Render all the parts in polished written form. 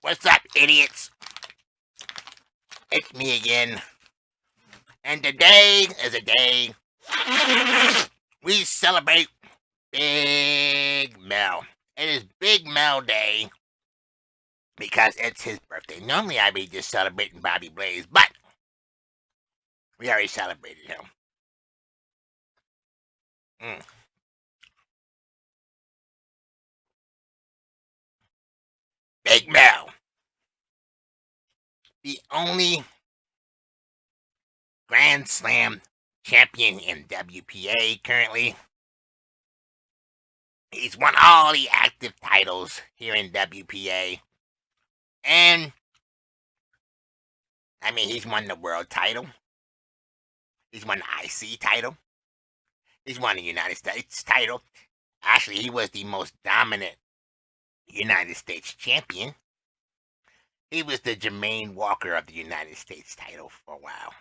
What's up, idiots? It's me again. And today is a day we celebrate Big Mel. It is Big Mel Day because it's his birthday. Normally I'd be just celebrating Bobby Blaze, but we already celebrated him. Big Mel. The only Grand Slam champion in WPA currently. He's won all the active titles here in WPA. And, I mean, he's won the world title. He's won the IC title. He's won the United States title. Actually, he was the most dominant United States champion. He was the Jermaine Walker of the United States title for a while.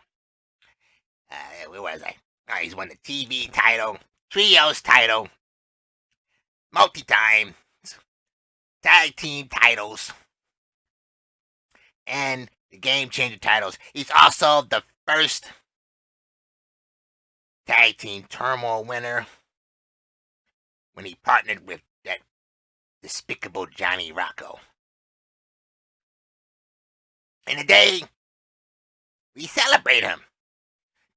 Where was I? He's won the TV title, Trios title, multi-time, tag team titles, and the Game Changer titles. He's also the first tag team turmoil winner when he partnered with that despicable Johnny Rocco. And today, we celebrate him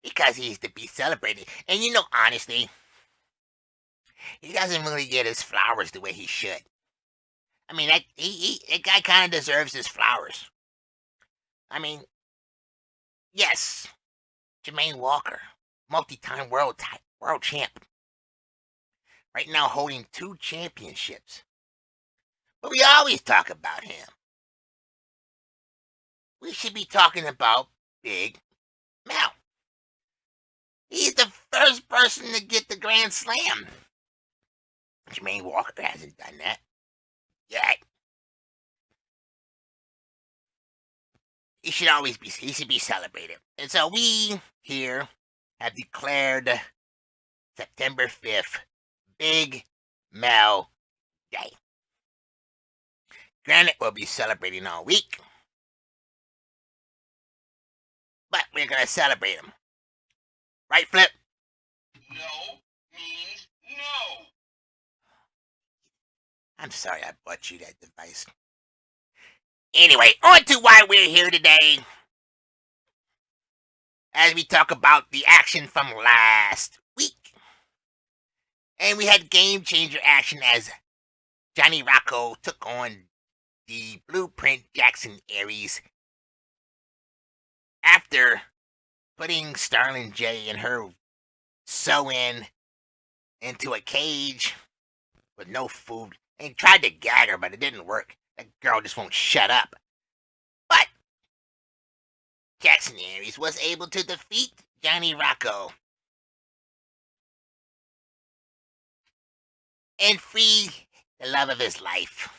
because he's to be celebrated. And you know, honestly, he doesn't really get his flowers the way he should. I mean, that guy kind of deserves his flowers. I mean, yes, Jermaine Walker, multi-time world champ. Right now holding 2 championships. But we always talk about him. We should be talking about Big Mel. He's the first person to get the Grand Slam. Jermaine Walker hasn't done that yet. He should be celebrated. And so we here have declared September 5th Big Mel Day. Granted, we'll be celebrating all week, but we're going to celebrate him. Right, Flip? No means no. I'm sorry I bought you that device. Anyway, on to why we're here today. As we talk about the action from last week. And we had Game Changer action as Johnny Rocco took on the Blueprint Jackson Aries after putting Starling J and her sew-in into a cage with no food and tried to gag her, but it didn't work. That girl just won't shut up. But Jackson Aries was able to defeat Johnny Rocco and free the love of his life.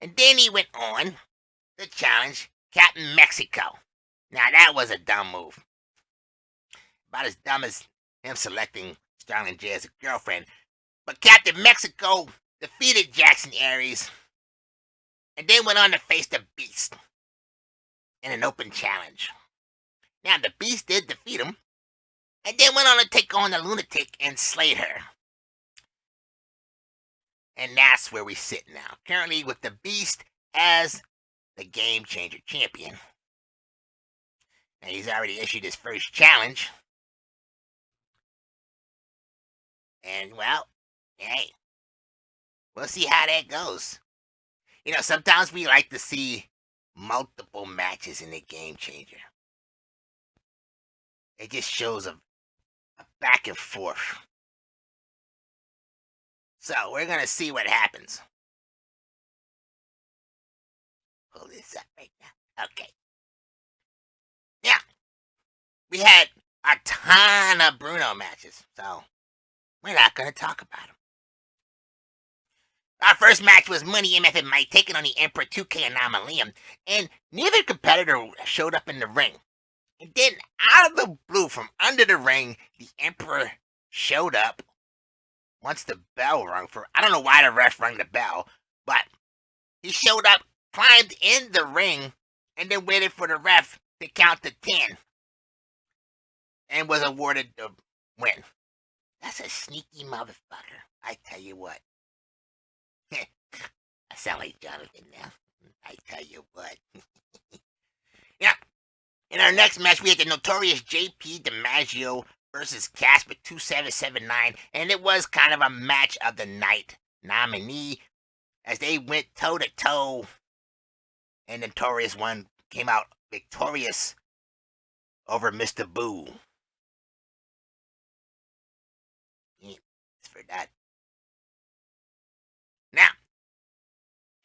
And then he went on to challenge Captain Mexico. Now that was a dumb move. About as dumb as him selecting Starling J as a girlfriend. But Captain Mexico defeated Jackson Aries and then went on to face the Beast in an open challenge. Now the Beast did defeat him and then went on to take on the Lunatic and slay her. And that's where we sit now. Currently with the Beast as the Game Changer champion. And he's already issued his first challenge. And, well, hey, we'll see how that goes. You know, sometimes we like to see multiple matches in the Game Changer. It just shows a back and forth. So we're gonna see what happens. Pull this up right now. Okay. Yeah, we had a ton of Bruno matches, so we're not gonna talk about them. Our first match was Money MF and Mike taking on the Emperor 2K Anomaly, and neither competitor showed up in the ring. And then, out of the blue, from under the ring, the Emperor showed up once the bell rung for... I don't know why the ref rang the bell, but he showed up, climbed in the ring, and then waited for the ref to count to 10, and was awarded the win. That's a sneaky motherfucker, I tell you what. I sound like Johnathan now. I tell you what. Yeah. In our next match, we had the notorious JP DiMaggio versus Casper 2779, and it was kind of a match of the night nominee as they went toe to toe, and Notorious one came out victorious over Mr. Boo. Yeah, for that. Now,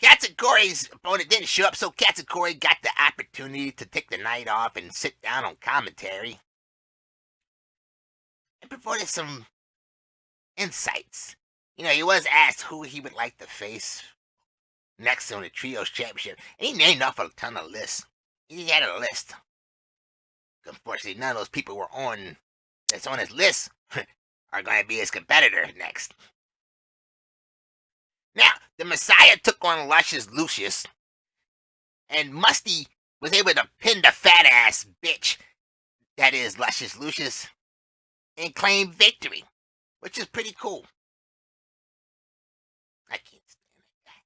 Katsukori's opponent didn't show up, so Katsukori got the opportunity to take the night off and sit down on commentary. And provided some insights. You know, he was asked who he would like to face next on the Trios Championship, and he named off a ton of lists. He had a list. Unfortunately, none of those people were on that's on his list are going to be his competitor next. Now, the Messiah took on Luscious Lucius, and Musty was able to pin the fat ass bitch that is Luscious Lucius and claim victory, which is pretty cool. I can't stand that.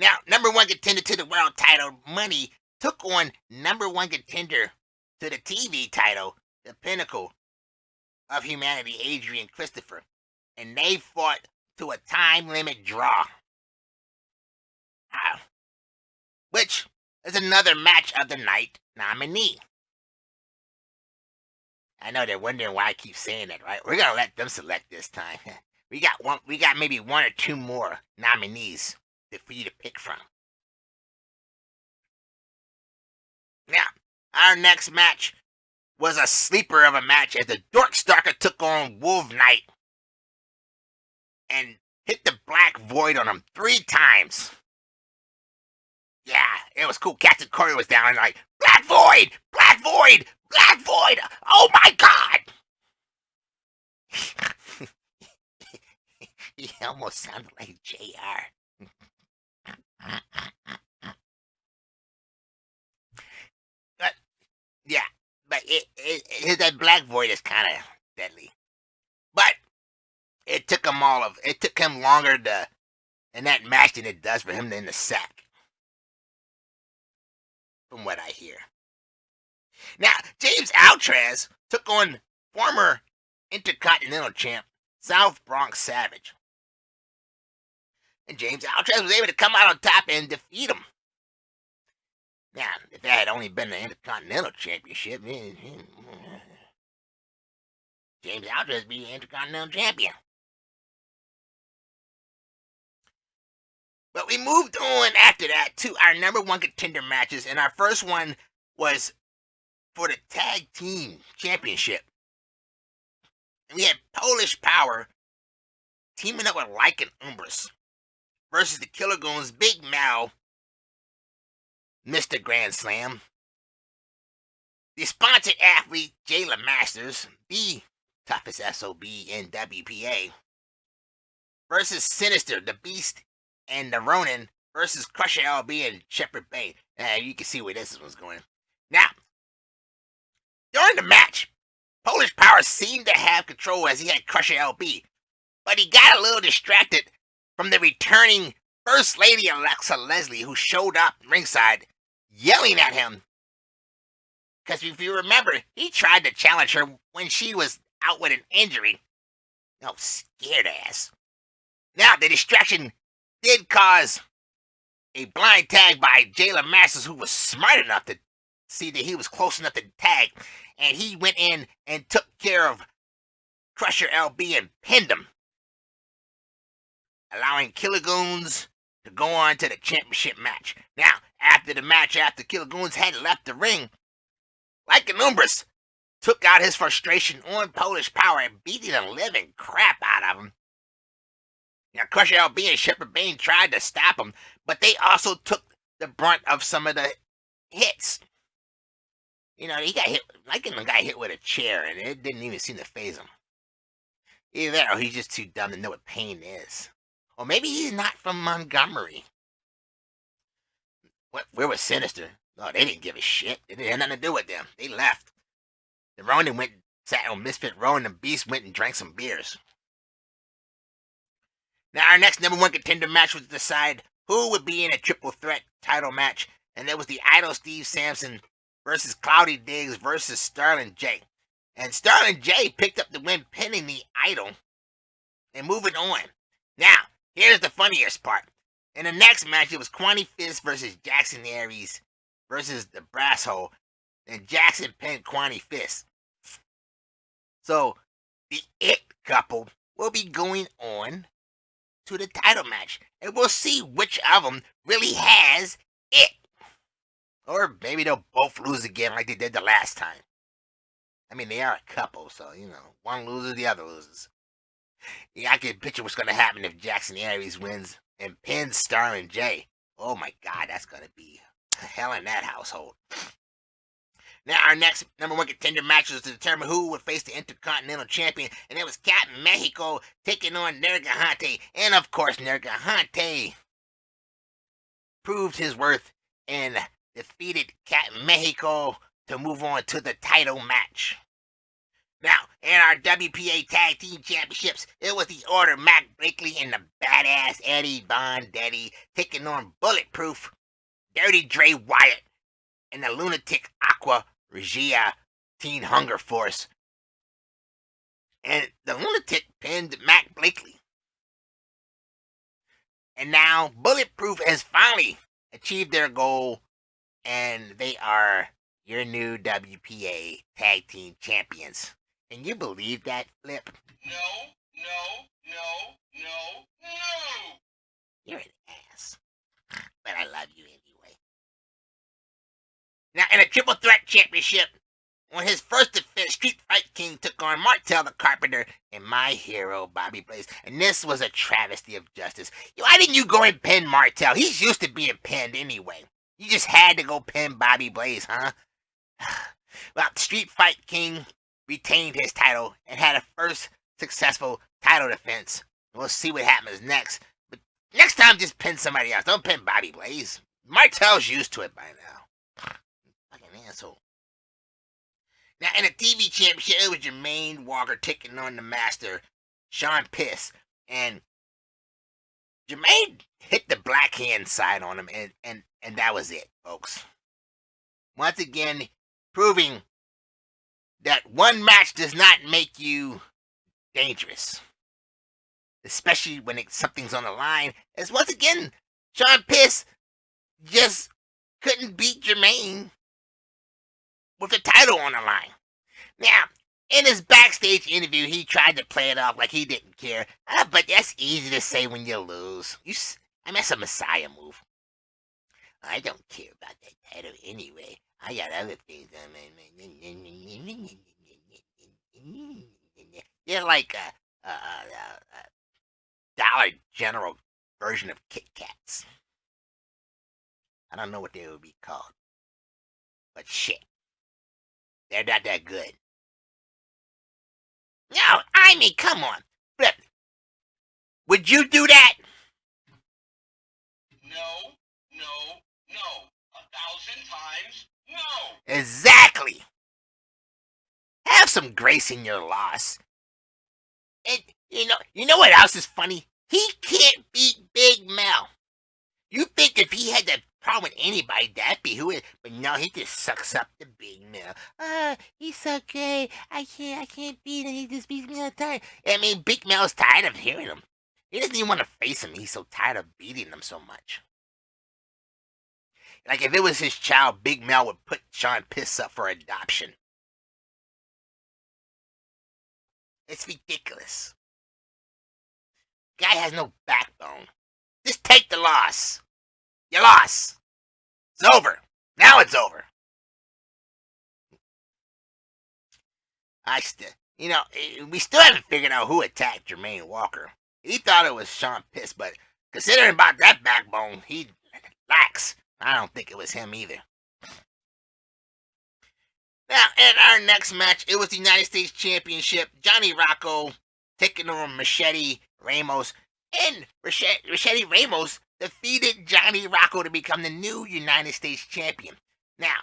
Now, number one contender to the world title, Money, took on number one contender to the TV title, the pinnacle of humanity, Adrian Christopher, and they fought to a time limit draw. Which is another match of the night nominee. I know they're wondering why I keep saying that, right? We're gonna let them select this time. We got maybe one or two more nominees for you to pick from. Now, our next match was a sleeper of a match as the Dork Stalker took on Wolf Knight and hit the Black Void on him 3 times. Yeah, it was cool. Captain Corey was down and like, Black Void! Black Void! Black Void! Oh my god! He almost sounded like JR. But, yeah, but that Black Void is kind of deadly. But it took him longer in that match than it does for him in the sack. From what I hear. Now, James Altrez took on former Intercontinental Champ, South Bronx Savage. And James Altrez was able to come out on top and defeat him. Now, if that had only been the Intercontinental Championship, James Altrez would be the Intercontinental Champion. But we moved on after that to our number one contender matches, and our first one was for the Tag Team Championship. And we had Polish Power teaming up with Lycan Umbris versus the Killer Goons, Big Mal, Mr. Grand Slam, the sponsored athlete, Jayla Masters, the toughest SOB in WPA, versus Sinister, the Beast, and the Ronin versus Crusher LB and Shepherd Bay. You can see where this one's going. Now, during the match, Polish Power seemed to have control as he had Crusher LB, but he got a little distracted from the returning First Lady Alexa Leslie, who showed up ringside yelling at him. Because if you remember, he tried to challenge her when she was out with an injury. No, scared ass. Now, the distraction did cause a blind tag by Jayla Masters, who was smart enough to see that he was close enough to tag, and he went in and took care of Crusher LB and pinned him. allowing Killigoons to go on to the championship match. Now, after the match, after Killigoons had left the ring, Lycanumbris took out his frustration on Polish Power and beating the living crap out of him. Now, Crusher LB and Shepherd Bane tried to stop him, but they also took the brunt of some of the hits. You know, he got hit, Lycan got hit with a chair, and it didn't even seem to faze him. Either that, or he's just too dumb to know what pain is. Or maybe he's not from Montgomery. Where was Sinister? Oh, they didn't give a shit. It didn't have nothing to do with them. They left. The Ronin sat on Misfit Ronin, and Beast went and drank some beers. Now, our next number one contender match was to decide who would be in a triple threat title match, and there was the Idol Steve Sampson versus Cloudy Diggs versus Sterling J. And Sterling J picked up the win, pinning the Idol and moving on. Now, here's the funniest part. In the next match, it was Quanny Fist versus Jackson Aries versus the Brass Hole, and Jackson pinned Quanny Fist. So, the It couple will be going on to the title match, and we'll see which of them really has it. Or maybe they'll both lose again like they did the last time. I mean, they are a couple, so, you know, one loses, the other loses. Yeah, I can picture what's going to happen if Jackson Aries wins and pins Sterling J. Oh my God, that's going to be hell in that household. Now, our next number one contender match was to determine who would face the Intercontinental Champion, and it was Captain Mexico taking on Nergahante. And of course, Nergahante proved his worth and defeated Captain Mexico to move on to the title match. Now, in our WPA Tag Team Championships, it was the Order Mac Blakely and the badass Eddie Bondetti taking on Bulletproof, Dirty Dre Wyatt, and the Lunatic Aqua Regia Teen Hunger Force. And the Lunatic pinned Mac Blakely. And now Bulletproof has finally achieved their goal, and they are your new WPA Tag Team Champions. Can you believe that, Flip? No, no, no, no, no! You're an ass. But I love you anyway. Now, in a triple threat championship, on his first defense, Street Fight King took on Martel the Carpenter and my hero, Bobby Blaze. And this was a travesty of justice. Why didn't you go and pin Martel? He's used to being pinned anyway. You just had to go pin Bobby Blaze, huh? Well, Street Fight King retained his title and had a first successful title defense. We'll see what happens next. But next time, just pin somebody else. Don't pin Bobby Blaze. Martel's used to it by now. Fucking asshole. Now, in a TV championship, it was Jermaine Walker taking on the master, Sean Piss. And Jermaine hit the black hand side on him, and that was it, folks. Once again, proving that one match does not make you dangerous. Especially when something's on the line. As once again, Sean Piss just couldn't beat Jermaine with the title on the line. Now, in his backstage interview, he tried to play it off like he didn't care. But that's easy to say when you lose. That's a Messiah move. I don't care about that title anyway. I got other things. They're like a Dollar General version of Kit Kats. I don't know what they would be called. But shit. They're not that good. No, I mean, come on. Flip. Would you do that? No, no, no. 1,000 times no! Exactly. Have some grace in your loss. And you know what else is funny? He can't beat Big Mel. You think if he had that problem with anybody, that'd be who it is. But no, he just sucks up to Big Mel. He's so great. I can't beat him. He just beats me all the time. I mean, Big Mel's tired of hearing him. He doesn't even want to face him. He's so tired of beating him so much. Like, if it was his child, Big Mel would put Sean Piss up for adoption. It's ridiculous. Guy has no backbone. Just take the loss. You lost. It's over. Now it's over. We still haven't figured out who attacked Jermaine Walker. He thought it was Sean Piss, but considering about that backbone he lacks, I don't think it was him either. Now, in our next match, it was the United States Championship. Johnny Rocco taking on Machete Ramos. And Machete Ramos defeated Johnny Rocco to become the new United States Champion. Now,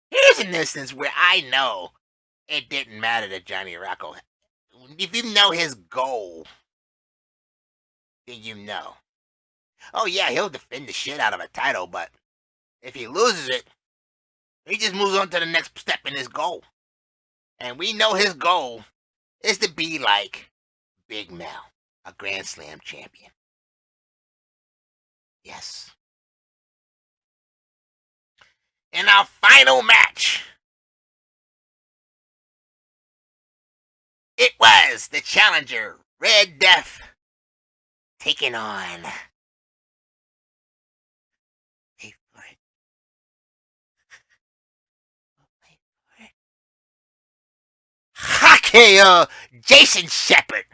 here's an instance where I know it didn't matter to Johnny Rocco. If you know his goal, then you know. Oh yeah, he'll defend the shit out of a title, but if he loses it, he just moves on to the next step in his goal. And we know his goal is to be like Big Mel, a Grand Slam champion. Yes. In our final match, it was the challenger, Red Death, taking on... Wait for it. Jason Shepard.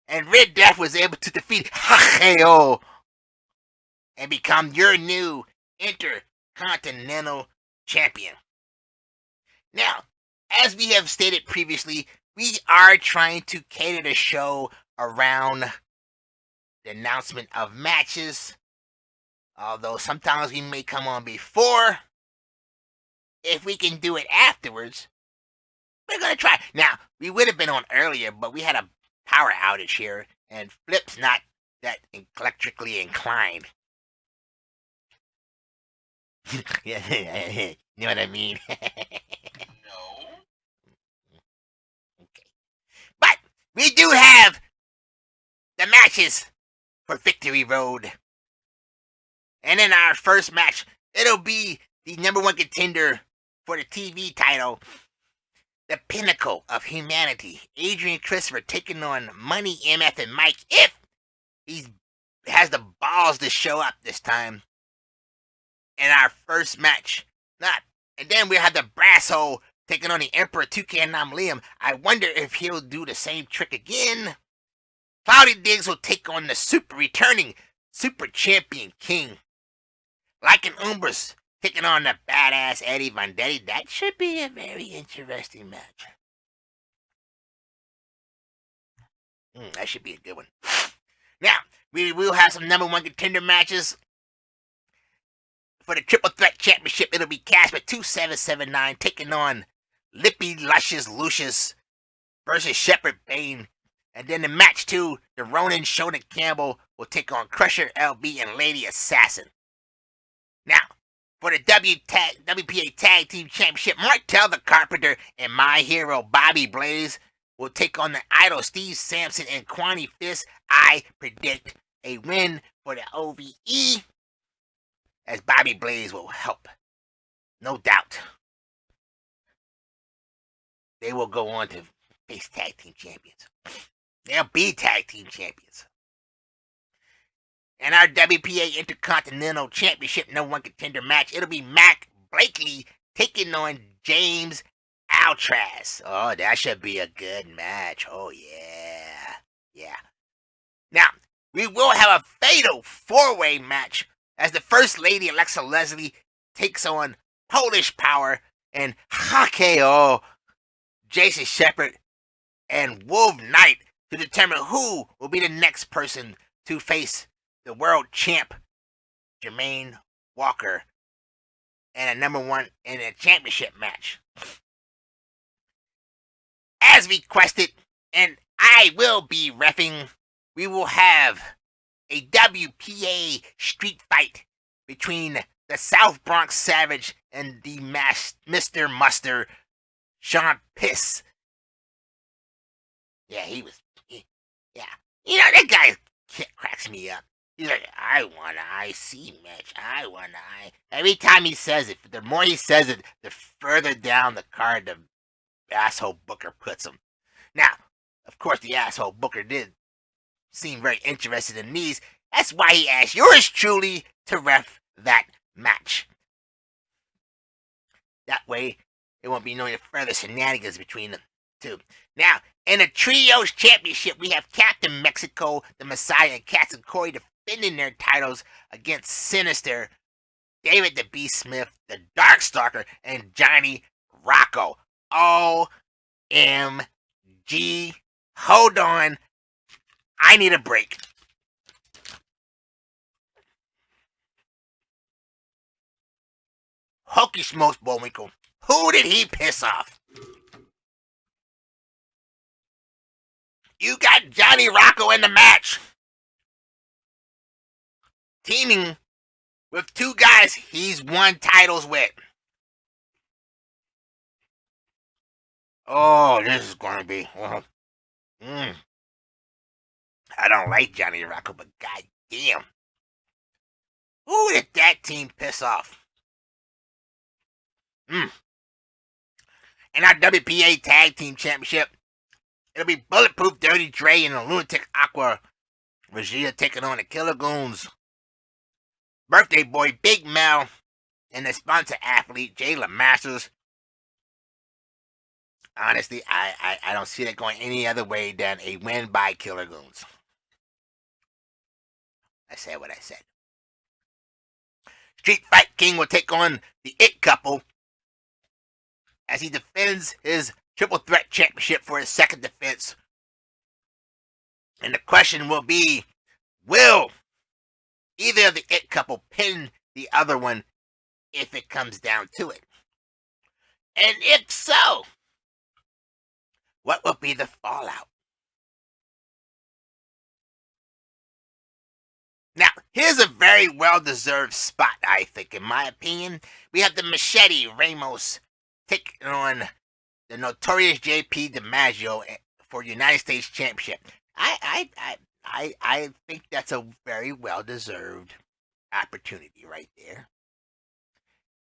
And Red Death was able to defeat Hakeo and become your new Intercontinental Champion. Now, as we have stated previously, we are trying to cater the show around the announcement of matches. Although sometimes we may come on before. If we can do it afterwards, we're going to try. Now, we would have been on earlier, but we had a power outage here, and Flip's not that electrically inclined. You know what I mean? No. Okay. But we do have the matches for Victory Road. And in our first match, it'll be the number one contender for the TV title, the pinnacle of humanity, Adrian Christopher, taking on Money MF and Mike, if he has the balls to show up this time in our first match. And then we have the Brass Hole taking on the Emperor 2K and Liam. I wonder if he'll do the same trick again. Cloudy Diggs will take on the returning Super Champion King. Lycan Umbras taking on the badass Eddie Vendetti. That should be a very interesting match. That should be a good one. Now, we will have some number one contender matches. For the Triple Threat Championship, it'll be Casper 2779 taking on Lippy Luscious Lucius versus Shepard Bane. And then in match 2, the Ronin Shonen Campbell will take on Crusher LB and Lady Assassin. Now, for the WPA Tag Team Championship, Martel the Carpenter and My Hero Bobby Blaze will take on the Idol Steve Sampson and Kwani Fist. I predict a win for the OVE, as Bobby Blaze will help. No doubt. They will go on to face Tag Team Champions. They'll be Tag Team Champions. And our WPA Intercontinental Championship number one contender match, it'll be Mac Blakely taking on James Altras. Oh, that should be a good match. Oh, yeah. Yeah. Now, we will have a fatal four-way match as the First Lady Alexa Leslie takes on Polish Power and Hakeo, Jason Shepard, and Wolf Knight to determine who will be the next person to face the world champ, Jermaine Walker, and a number one in a championship match. As requested, and I will be reffing, we will have a WPA street fight between the South Bronx Savage and the Mr. Muster, Sean Piss. Yeah, yeah. You know, that guy cracks me up. He's like, I want an IC match. I want an I. Every time he says it, the more he says it, the further down the card the asshole booker puts him. Now, of course, the asshole booker did seem very interested in these. That's why he asked yours truly to ref that match. That way, there won't be no further shenanigans between the two. Now, in the Trios Championship, we have Captain Mexico, the Messiah, and Cass and Corey defending their titles against Sinister, David the Beast Smith, the Darkstalker, and Johnny Rocco. OMG. Hold on. I need a break. Hokey smokes, Bullwinkle. Who did he piss off? You got Johnny Rocco in the match, teaming with two guys he's won titles with. Oh, this is going to be... I don't like Johnny Rocco, but goddamn. Who did that team piss off? In our WPA Tag Team Championship, it'll be Bulletproof Dirty Dre and the Lunatic Aqua Regia taking on the Killer Goons, Birthday Boy Big Mel, and the sponsor athlete Jayla Masters. Honestly, I don't see that going any other way than a win by Killer Goons. I said what I said. Street Fight King will take on the It Couple as he defends his Triple Threat Championship for his second defense. And the question will be, will either of the It Couple pin the other one if it comes down to it? And if so, what will be the fallout? Now, here's a very well-deserved spot, I think, in my opinion. We have the Machete Ramos taking on the Notorious JP DiMaggio for United States Championship. I think that's a very well-deserved opportunity right there.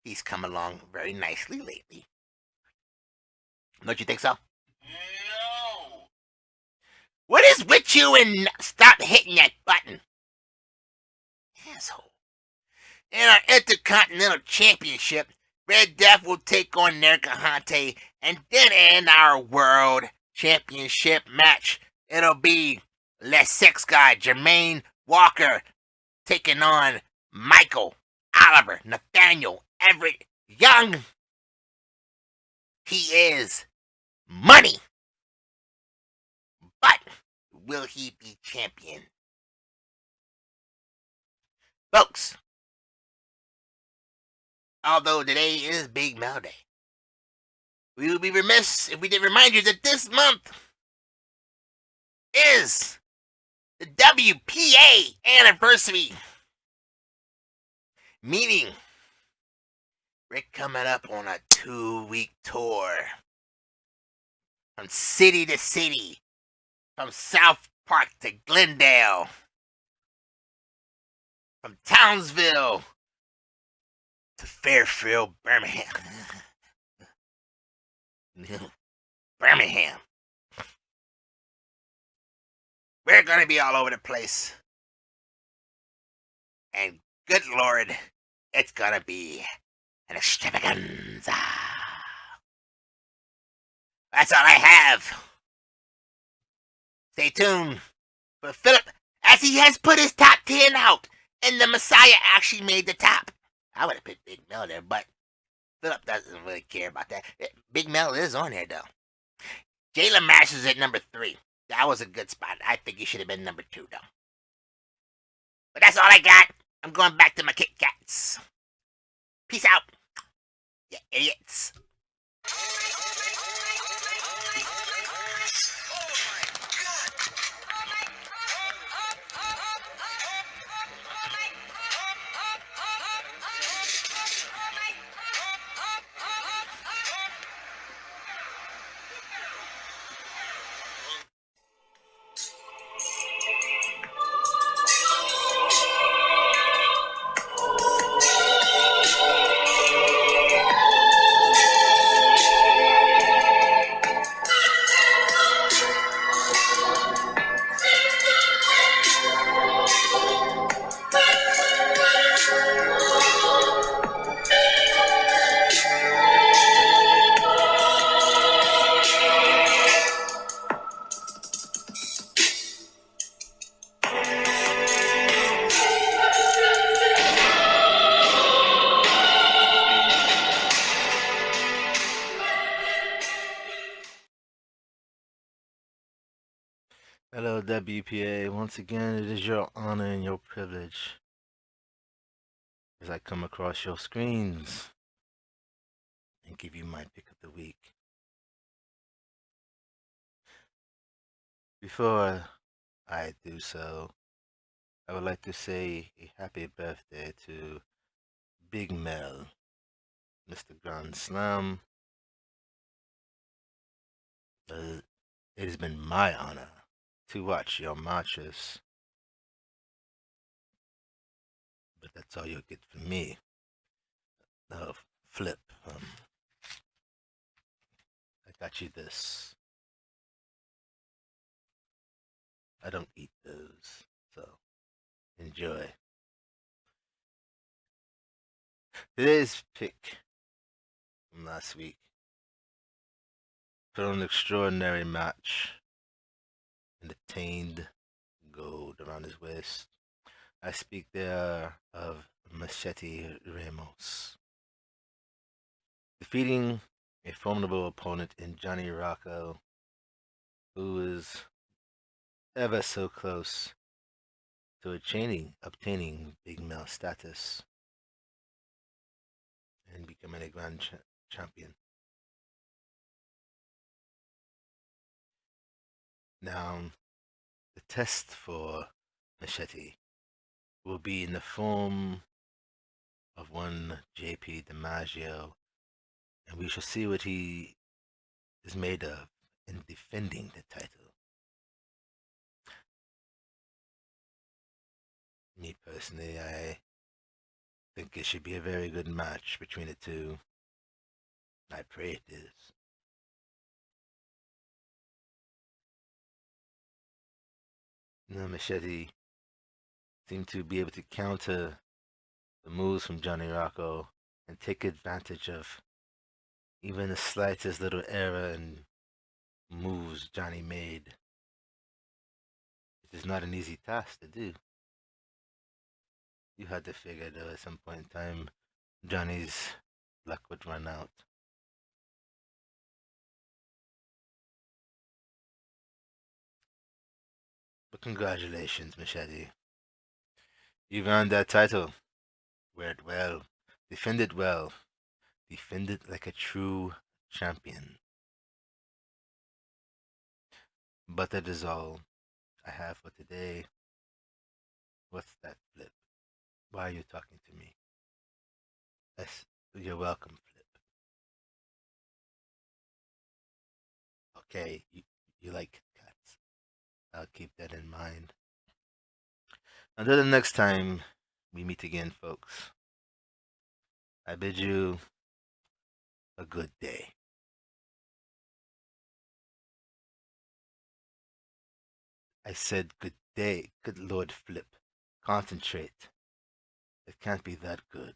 He's come along very nicely lately. Don't you think so? No. What is with you and stop hitting that button? Asshole. In our Intercontinental Championship, Red Death will take on Nergahante, and then in our World Championship match, it'll be Les Sex Guy Jermaine Walker taking on Michael, Oliver, Nathaniel, Everett Young. He is money. But will he be champion? Folks, although today is Big Mel Day, we would be remiss if we didn't remind you that this month is the WPA anniversary. Meaning, we're coming up on a 2-week tour. From city to city. From South Park to Glendale. From Townsville to Fairfield, Birmingham. Birmingham. We're going to be all over the place. And good Lord, it's going to be an extravaganza. That's all I have. Stay tuned for Philip as he has put his top 10 out. And the Messiah actually made the top. I would have picked Big Mel there, but Philip doesn't really care about that. Big Mel is on there, though. Jayla Masters at number 3. That was a good spot. I think he should have been number 2, though. But that's all I got. I'm going back to my Kit Kats. Peace out, you idiots. WPA. Once again, it is your honor and your privilege as I come across your screens and give you my pick of the week. Before I do so, I would like to say a happy birthday to Big Mel, Mr. Grand Slam. It has been my honor to watch your matches, but that's all you'll get from me. Flip. I got you this. I don't eat those, so enjoy. Today's pick from last week put on an extraordinary match and attained gold around his waist. I speak there of Machete Ramos, defeating a formidable opponent in Johnny Rocco, who is ever so close to obtaining Big Mel status and becoming a grand champion. Now, the test for Machete will be in the form of one JP DiMaggio, and we shall see what he is made of in defending the title. Me personally, I think it should be a very good match between the two. I pray it is. Machete seemed to be able to counter the moves from Johnny Rocco and take advantage of even the slightest little error in moves Johnny made. It is not an easy task to do. You had to figure that at some point in time, Johnny's luck would run out. But congratulations, Machete. You've earned that title. Wear it well. Defend it well. Defend it like a true champion. But that is all I have for today. What's that, Flip? Why are you talking to me? Yes, you're welcome, Flip. Okay, you like cats. I'll keep that in mind. Until the next time we meet again, folks, I bid you a good day. I said good day. Good Lord, Flip. Concentrate. It can't be that good.